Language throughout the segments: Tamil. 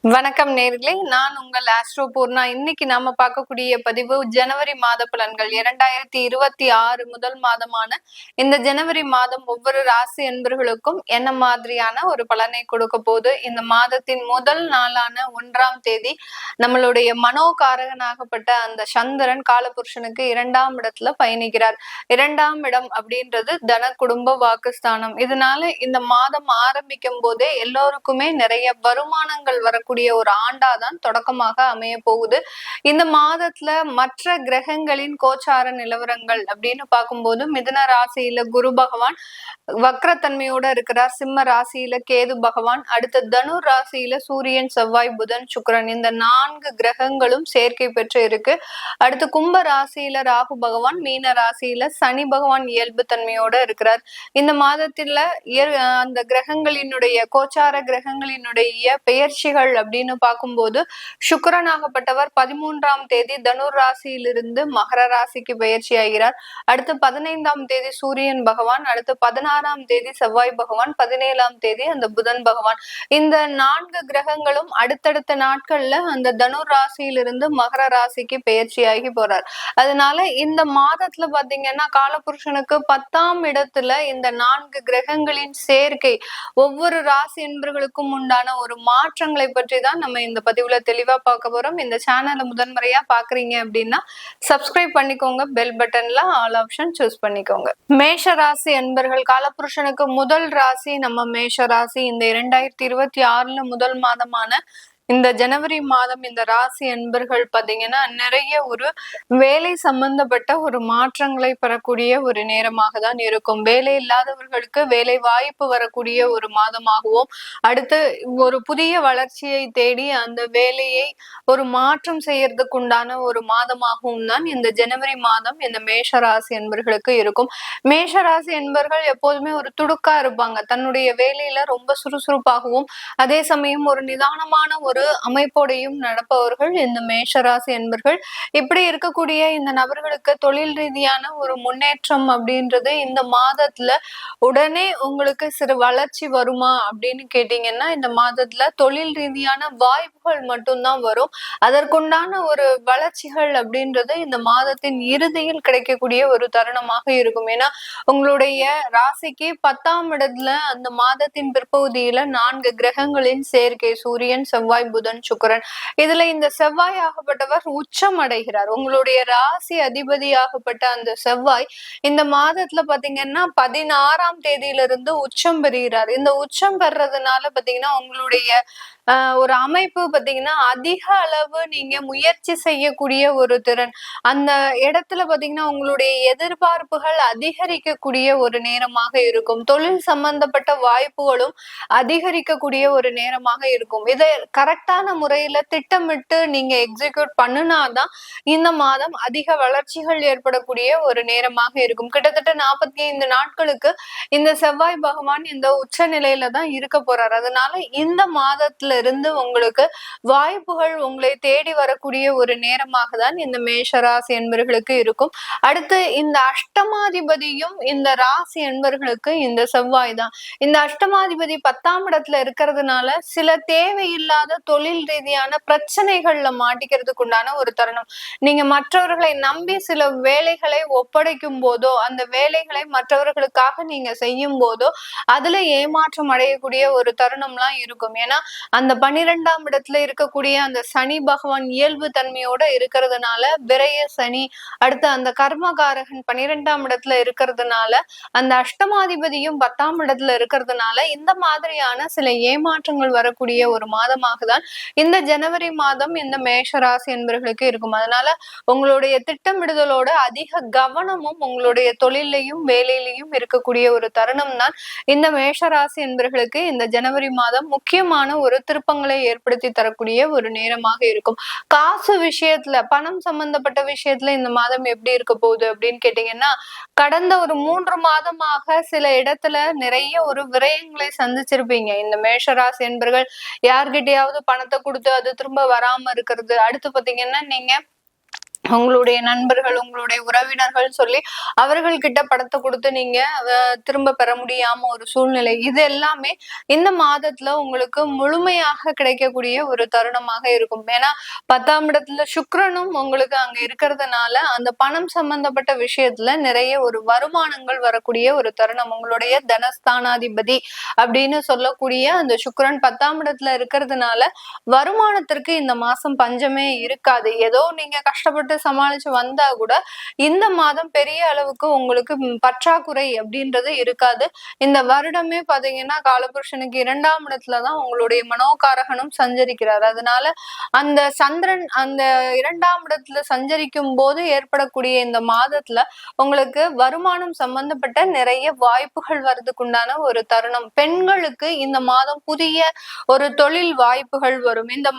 வணக்கம் நேர்களே, நான் உங்கள் ஆஸ்ட்ரோ பூர்ணா. இன்னைக்கு நாம பார்க்கக்கூடிய பதிவு ஜனவரி மாத பலன்கள். 2026 முதல் மாதமான இந்த ஜனவரி மாதம் ஒவ்வொரு ராசி என்பர்களுக்கும் என்ன மாதிரியான ஒரு பலனை கொடுக்க போது. இந்த மாதத்தின் முதல் நாளான 1ஆம் தேதி நம்மளுடைய மனோகாரகனாகப்பட்ட அந்த சந்திரன் காலபுருஷனுக்கு 2ஆம் இடத்துல பயணிக்கிறார். 2ஆம் இடம் அப்படின்றது தன குடும்ப வாக்குஸ்தானம். இதனால இந்த மாதம் ஆரம்பிக்கும் போதே எல்லோருக்குமே நிறைய வருமானங்கள் வரக்கூடிய ஒரு ஆண்டாதான் தொடக்கமாக அமைய போகுது. இந்த மாதத்துல மற்ற கிரகங்களின் கோச்சார நிலவரங்கள் அப்படின்னு பார்க்கும்போது மிதுன ராசியில குரு பகவான் வக்ரத்தன்மையோட இருக்கிறார். சிம்ம ராசியில கேது பகவான், அடுத்த தனுர் ராசியில சூரியன், செவ்வாய், புதன், சுக்கிரன், இந்த 4 கிரகங்களும் சேர்க்கை பெற்று இருக்கு. அடுத்து கும்ப ராசியில ராகு பகவான், மீன ராசியில சனி பகவான் இயல்பு தன்மையோட இருக்கிறார். இந்த மாதத்துல அந்த கிரகங்களினுடைய கோச்சார கிரகங்களினுடைய பெயர்ச்சிகள் அப்படின்னு பார்க்கும்போது சுக்கிரனாகப்பட்டவர் 13ஆம் தேதி தனுர் ராசியிலிருந்து மகர ராசிக்கு பெயர்ச்சி ஆகிறார். அடுத்து 15ஆம் தேதி சூரியன் பகவான், அடுத்து 16ஆம் தேதி செவ்வாய் பகவான், 17ஆம் தேதி அந்த புதன் பகவான். இந்த 4 கிரகங்களும் அடுத்தடுத்த நாட்கள்ல அந்த தனுர் ராசியிலிருந்து மகர ராசிக்கு பெயர்ச்சியாகி போறார். அதனால இந்த மாதத்துல பாத்தீங்கன்னா காலபுருஷனுக்கு 10ஆம் இடத்துல இந்த 4 கிரகங்களின் சேர்க்கை ஒவ்வொரு ராசி என்பர்களுக்கும் உண்டான ஒரு மாற்றங்களை பற்றி தான் நம்ம இந்த பதிவுல தெளிவா பார்க்க போறோம். இந்த சேனலை முதன்முறையா பாக்குறீங்க அப்படின்னா சப்ஸ்கிரைப் பண்ணிக்கோங்க, பெல் பட்டன்ல ஆல் ஆப்ஷன் சூஸ் பண்ணிக்கோங்க. மேஷ ராசி என்பர்கள் காலபுருஷனுக்கு முதல் ராசி நம்ம மேஷ ராசி. இந்த 2026 முதல் மாதமான இந்த ஜனவரி மாதம் இந்த ராசி என்பர்கள் பாத்தீங்கன்னா நிறைய ஒரு வேலை சம்பந்தப்பட்ட ஒரு மாற்றங்களை பெறக்கூடிய ஒரு நேரமாக தான் இருக்கும். வேலை இல்லாதவர்களுக்கு வேலை வாய்ப்பு வரக்கூடிய ஒரு மாதமாகவும், அடுத்து ஒரு புதிய வளர்ச்சியை தேடி அந்த வேலையை ஒரு மாற்றம் செய்யறதுக்கு உண்டான ஒரு மாதமாகவும் தான் இந்த ஜனவரி மாதம் இந்த மேஷ ராசி என்பர்களுக்கு இருக்கும். மேஷ ராசி என்பர்கள் எப்போதுமே ஒரு துடுக்கா இருப்பாங்க. தன்னுடைய வேலையில ரொம்ப சுறுசுறுப்பாகவும் அதே சமயம் ஒரு நிதானமான ஒரு அமைப்போடையும் நடப்பவர்கள் இந்த மேஷராசி என்பர்கள். இப்படி இருக்கக்கூடிய இந்த நபர்களுக்கு தொழில் ரீதியான ஒரு முன்னேற்றம் அப்படின்றது இந்த மாதத்துல உடனே உங்களுக்கு சிறு வளர்ச்சி வருமா அப்படின்னு கேட்டீங்கன்னா இந்த மாதத்துல தொழில் ரீதியான வாய்ப்புகள் மட்டும்தான் வரும். அதற்குண்டான ஒரு வளர்ச்சிகள் அப்படின்றது இந்த மாதத்தின் இறுதியில் கிடைக்கக்கூடிய ஒரு தருணமாக இருக்கும். ஏன்னா உங்களுடைய ராசிக்கு 10ஆம் இடத்துல அந்த மாதத்தின் பிற்பகுதியில 4 கிரகங்களின் சேர்க்கை சூரியன், செவ்வாய், புதன், சுக்கிரன். இதுல இந்த செவ்வாய் ஆகப்பட்டவர் உச்சம் அடைகிறார். உங்களுடைய ராசி அதிபதியாகப்பட்ட அந்த செவ்வாய் இந்த மாதத்துல பாத்தீங்கன்னா 16ஆம் தேதியிலிருந்து உச்சம் பெறுகிறார். இந்த உச்சம் பெறதுனால பாத்தீங்கன்னா உங்களுடைய ஒரு அமைப்பு பாத்தீங்கன்னா அதிக அளவு நீங்க முயற்சி செய்யக்கூடிய ஒரு திறன், அந்த இடத்துல பாத்தீங்கன்னா உங்களுடைய எதிர்பார்ப்புகள் அதிகரிக்கக்கூடிய ஒரு நேரமாக இருக்கும். தொழில் சம்பந்தப்பட்ட வாய்ப்புகளும் அதிகரிக்கக்கூடிய ஒரு நேரமாக இருக்கும். இதை கரெக்டான முறையில திட்டமிட்டு நீங்க எக்ஸிக்யூட் பண்ணுனாதான் இந்த மாதம் அதிக வளர்ச்சிகள் ஏற்படக்கூடிய ஒரு நேரமாக இருக்கும். கிட்டத்தட்ட 45 நாட்களுக்கு இந்த செவ்வாய் பகவான் இந்த உச்ச நிலையில தான் இருக்க போறார். அதனால இந்த மாதத்துல இருந்து உங்களுக்கு வாய்ப்புகள் உங்களை தேடி வரக்கூடிய ஒரு நேரமாக தான் இந்த மேஷ ராசி என்பர்களுக்கு இருக்கும். அடுத்து இந்த அஷ்டமாதிபதியும் இந்த ராசி என்பர்களுக்கு இந்த செவ்வாய் தான். இந்த அஷ்டமாதிபதி 10ஆம் இடத்துல இருக்கிறதுனால சில தேவையில்லாத தொழில் ரீதியான பிரச்சனைகள்ல மாட்டிக்கிறதுக்கு உண்டான ஒரு தருணம். நீங்க மற்றவர்களை நம்பி சில வேலைகளை ஒப்படைக்கும் போதோ அந்த வேலைகளை மற்றவர்களுக்காக நீங்க செய்யும் போதோ அதுல ஏமாற்றம் அடையக்கூடிய ஒரு தருணம்லாம் இருக்கும். ஏன்னா அந்த 12ஆம் இடத்துல இருக்கக்கூடிய அந்த சனி பகவான் இயல்பு தன்மையோட இருக்கிறதுனால விரய சனி, அடுத்து அந்த கர்மகாரகன் 12ஆம் இடத்துல இருக்கிறதுனால அந்த அஷ்டமாதிபதியும் 10ஆம் இடத்துல இருக்கிறதுனால இந்த மாதிரியான சில ஏமாற்றங்கள் வரக்கூடிய ஒரு மாதமாக தான் இந்த ஜனவரி மாதம் இந்த மேஷ ராசி என்பவர்களுக்கு இருக்கும். அதனால உங்களுடைய திட்டமிடுதலோட அதிக கவனமும் உங்களுடைய தொழிலையும் வேலையிலையும் இருக்கக்கூடிய ஒரு தருணம் தான் இந்த மேஷ ராசி என்பவர்களுக்கு இந்த ஜனவரி மாதம் முக்கியமான ஒரு திருப்பங்களை ஏற்படுத்தி தரக்கூடிய ஒரு நேரமாக இருக்கும். காசு விஷயத்துல, பணம் சம்பந்தப்பட்ட விஷயத்துல இந்த மாதம் எப்படி இருக்க போகுது அப்படின்னு கேட்டீங்கன்னா கடந்த ஒரு 3 மாதமாக சில இடத்துல நிறைய ஒரு விரயங்களை சந்திச்சிருப்பீங்க. இந்த மேஷராசி என்பர்கள் யார்கிட்டயாவது பணத்தை கொடுத்து அது திரும்ப வராம இருக்கிறது. அடுத்து பாத்தீங்கன்னா நீங்க உங்களுடைய நண்பர்கள், உங்களுடைய உறவினர்கள் சொல்லி அவர்கள் கிட்ட பணத்த குடுத்து நீங்க திரும்ப பெற முடியாம ஒரு சூழ்நிலை. இது எல்லாமே இந்த மாதத்துல உங்களுக்கு முழுமையாக கிடைக்கக்கூடிய ஒரு தருணமாக இருக்கும். ஏன்னா 10ஆம் இடத்துல சுக்கிரனும் உங்களுக்கு அங்க இருக்கிறதுனால, அந்த பணம் சம்பந்தப்பட்ட விஷயத்துல நிறைய ஒரு வருமானங்கள் வரக்கூடிய ஒரு தருணம். உங்களுடைய தனஸ்தானாதிபதி அப்படின்னு சொல்லக்கூடிய அந்த சுக்கிரன் 10ஆம் இடத்துல இருக்கிறதுனால, வருமானத்திற்கு இந்த மாசம் பஞ்சமே இருக்காது. ஏதோ நீங்க கஷ்டப்பட்டு சமாளிச்சு வந்தா கூட இந்த மாதம் பெரிய அளவுக்கு உங்களுக்கு பற்றாக்குறை அப்படின்றது இருக்காது. இந்த வருடமே பாத்தீங்கன்னா காலபுருஷனுக்கு 2ஆம் இடத்துலதான் உங்களுடைய மனோகாரகனும் சஞ்சரிக்கிறார். அதனால அந்த சந்திரன் அந்த 2ஆம் இடத்துல சஞ்சரிக்கும் போது ஏற்படக்கூடிய இந்த மாதத்துல உங்களுக்கு வருமானம் சம்பந்தப்பட்ட நிறைய வாய்ப்புகள் வர்றதுக்குண்டான ஒரு தருணம். பெண்களுக்கு இந்த மாதம் புதிய ஒரு தொழில் வாய்ப்புகள் வரும். இந்த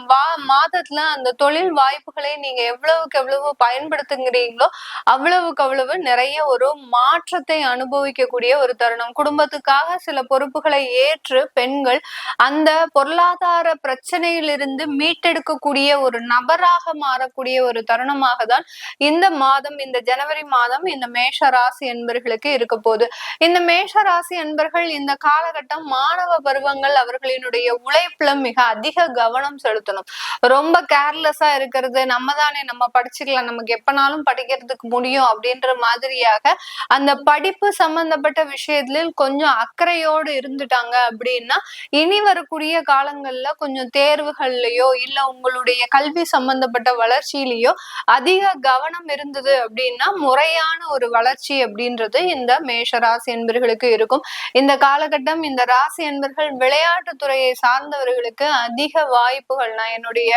மாதத்துல அந்த தொழில் வாய்ப்புகளை நீங்க எவ்வளவுக்கு எவ்வளவு பயன்படுத்துகிறீங்களோ அவ்வளவுக்கு அவ்வளவு நிறைய ஒரு மாற்றத்தை அனுபவிக்கக்கூடிய ஒரு தருணம். குடும்பத்துக்காக சில பொறுப்புகளை ஏற்று பெண்கள் அந்த பொருளாதார பிரச்சனையிலிருந்து மீட்டெடுக்கக்கூடிய ஒரு நபராக மாறக்கூடிய ஒரு தருணமாக தான் இந்த மாதம், இந்த ஜனவரி மாதம் இந்த மேஷ ராசி என்பர்களுக்கு இருக்க போகுது. இந்த மேஷ ராசி என்பர்கள் இந்த காலகட்டம் மாணவ பருவங்கள் அவர்களினுடைய உழைப்புல மிக அதிக கவனம் செலுத்தணும். ரொம்ப கேர்லெஸ்ஸா இருக்கிறது, நம்ம தானே நம்ம படிச்சுக்கலாம், நமக்கு எப்பனாலும் படிக்கிறதுக்கு முடியும் அப்படின்ற மாதிரியாக அந்த படிப்பு சம்பந்தப்பட்ட விஷயத்துல கொஞ்சம் அக்கறையோடு இருந்துட்டாங்க அப்படின்னா இனி வரக்கூடிய காலங்கள்ல கொஞ்சம் தேர்வுகள்லயோ இல்ல உங்களுடைய கல்வி சம்பந்தப்பட்ட வளர்ச்சியிலயோ அதிக கவனம் இருந்தது அப்படின்னா முறையான ஒரு வளர்ச்சி அப்படின்றது இந்த மேஷ ராசி என்பர்களுக்கு இருக்கும். இந்த காலகட்டம் இந்த ராசி என்பர்கள் விளையாட்டு துறையை சார்ந்தவர்களுக்கு அதிக வாய்ப்புகள், நான் என்னுடைய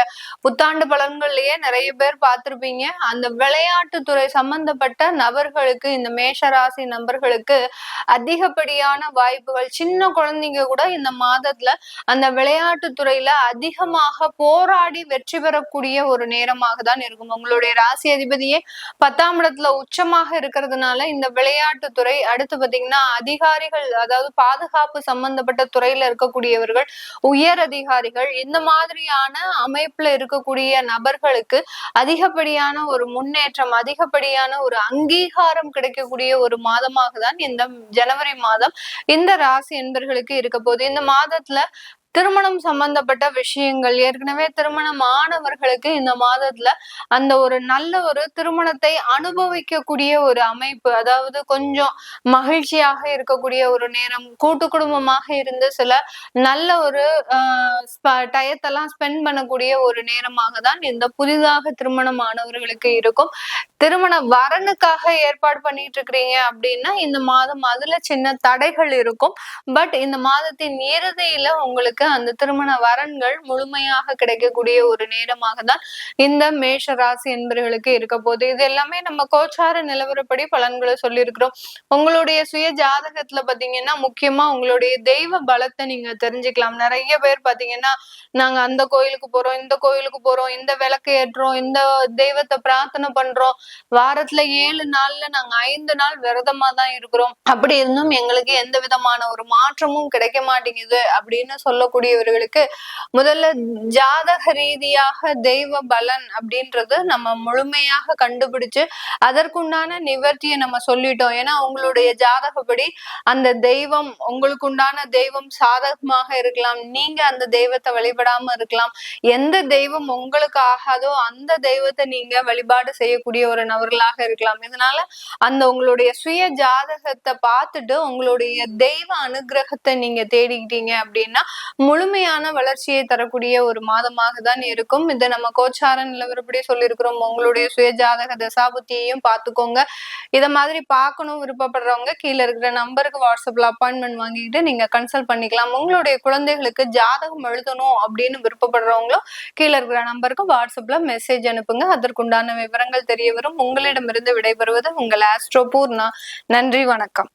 புத்தாண்டு பலன்கள்லயே நிறைய பேர் பார்த்திருப்பீங்க, அந்த விளையாட்டு துறை சம்பந்தப்பட்ட நபர்களுக்கு, இந்த மேஷராசி நபர்களுக்கு அதிகப்படியான வாய்ப்புகள். சின்ன குழந்தைங்க கூட இந்த மாதத்துல அந்த விளையாட்டு துறையில அதிகமாக போராடி வெற்றி பெறக்கூடிய ஒரு நேரமாக தான் இருக்கும். உங்களுடைய ராசி அதிபதியே 10ஆம் இடத்துல உச்சமாக இருக்கிறதுனால இந்த விளையாட்டு துறை, அடுத்து பாத்தீங்கன்னா அதிகாரிகள், அதாவது பாதுகாப்பு சம்பந்தப்பட்ட துறையில இருக்கக்கூடியவர்கள், உயர் அதிகாரிகள், இந்த மாதிரியான அமைப்புல இருக்கக்கூடிய நபர்களுக்கு அதிகப்படியான ஒரு முன்னேற்றம், அதிகப்படியான ஒரு அங்கீகாரம் கிடைக்கக்கூடிய ஒரு மாதமாக தான் இந்த ஜனவரி மாதம் இந்த ராசி என்பர்களுக்கு இருக்க போகுது. இந்த மாதத்துல திருமணம் சம்பந்தப்பட்ட விஷயங்கள், ஏற்கனவே திருமணமானவர்களுக்கு இந்த மாதத்துல அந்த ஒரு நல்ல ஒரு திருமணத்தை அனுபவிக்கக்கூடிய ஒரு அமைப்பு, அதாவது கொஞ்சம் மகிழ்ச்சியாக இருக்கக்கூடிய ஒரு நேரம், கூட்டு குடும்பமாக இருந்து சில நல்ல ஒரு டயத்தெல்லாம் ஸ்பெண்ட் பண்ணக்கூடிய ஒரு நேரமாக தான் இந்த புதிதாக திருமணமானவர்களுக்கு இருக்கும். திருமண வரனுக்காக ஏற்பாடு பண்ணிட்டு இருக்கிறீங்க அப்படின்னா இந்த மாதம் அதுல சின்ன தடைகள் இருக்கும். பட் இந்த மாதத்தின் இறுதியில உங்களுக்கு அந்த திருமண வரன்கள் முழுமையாக கிடைக்கக்கூடிய ஒரு நேரமாக தான் இந்த மேஷ ராசி என்பவர்களுக்கு இருக்க போகுது. இது எல்லாமே நம்ம கோச்சார நிலவரப்படி பலன்களை சொல்லியிருக்கிறோம். உங்களுடைய சுய ஜாதகத்துல பாத்தீங்கன்னா முக்கியமா உங்களுடைய தெய்வ பலத்தை நீங்க தெரிஞ்சுக்கலாம். நிறைய பேர் பாத்தீங்கன்னா நாங்க அந்த கோயிலுக்கு போறோம், இந்த கோயிலுக்கு போறோம், இந்த விளக்கு ஏற்றோம், இந்த தெய்வத்தை பிரார்த்தனை பண்றோம், வாரத்துல 7 நாள்ல நாங்க 5 நாள் விரதமா தான் இருக்கிறோம், அப்படி இருந்தும் எங்களுக்கு எந்த விதமான ஒரு மாற்றமும் கிடைக்க மாட்டேங்குது அப்படின்னு சொல்லக்கூடியவர்களுக்கு முதல்ல ஜாதக ரீதியாக தெய்வ பலன் அப்படின்றது நம்ம முழுமையாக கண்டுபிடிச்சு அதற்குண்டான நிவர்த்தியை நம்ம சொல்லிட்டோம். ஏன்னா உங்களுடைய ஜாதகப்படி அந்த தெய்வம், உங்களுக்கு உண்டான தெய்வம் சாதகமாக இருக்கலாம், நீங்க அந்த தெய்வத்தை வழிபடாம இருக்கலாம். எந்த தெய்வம் உங்களுக்கு ஆகாதோ அந்த தெய்வத்தை நீங்க வழிபாடு செய்யக்கூடிய ஒரு நபர்களாக இருக்கலாம். இதனால அந்த உங்களுடைய சுய ஜாதகத்தை பார்த்துட்டு உங்களுடைய தெய்வ அனுகிரகத்தை நீங்க தேடிக்கிட்டீங்க அப்படின்னா முழுமையான வளர்ச்சியை தரக்கூடிய ஒரு மாதமாக தான் இருக்கும். இதை நம்ம கோச்சார நிலவரப்படி சொல்லியிருக்கிறோம். உங்களுடைய சுய ஜாதக தசாபுத்தியையும் பார்த்துக்கோங்க. இத மாதிரி பார்க்கணும் விருப்பப்படுறவங்க கீழே இருக்கிற நம்பருக்கு வாட்ஸ்அப்ல அப்பாயின்மெண்ட் வாங்கிட்டு நீங்க கன்சல்ட் பண்ணிக்கலாம். உங்களுடைய குழந்தைகளுக்கு ஜாதகம் எழுதணும் அப்படின்னு விருப்பப்படுறவங்களும் கீழே இருக்கிற நம்பருக்கு வாட்ஸ்அப்ல மெசேஜ் அனுப்புங்க. அதற்குண்டான விவரங்கள் தெரிய வரும். உங்களிடமிருந்து விடைபெறுவது உங்கள் ஆஸ்ட்ரோ பூர்ணா. நன்றி, வணக்கம்.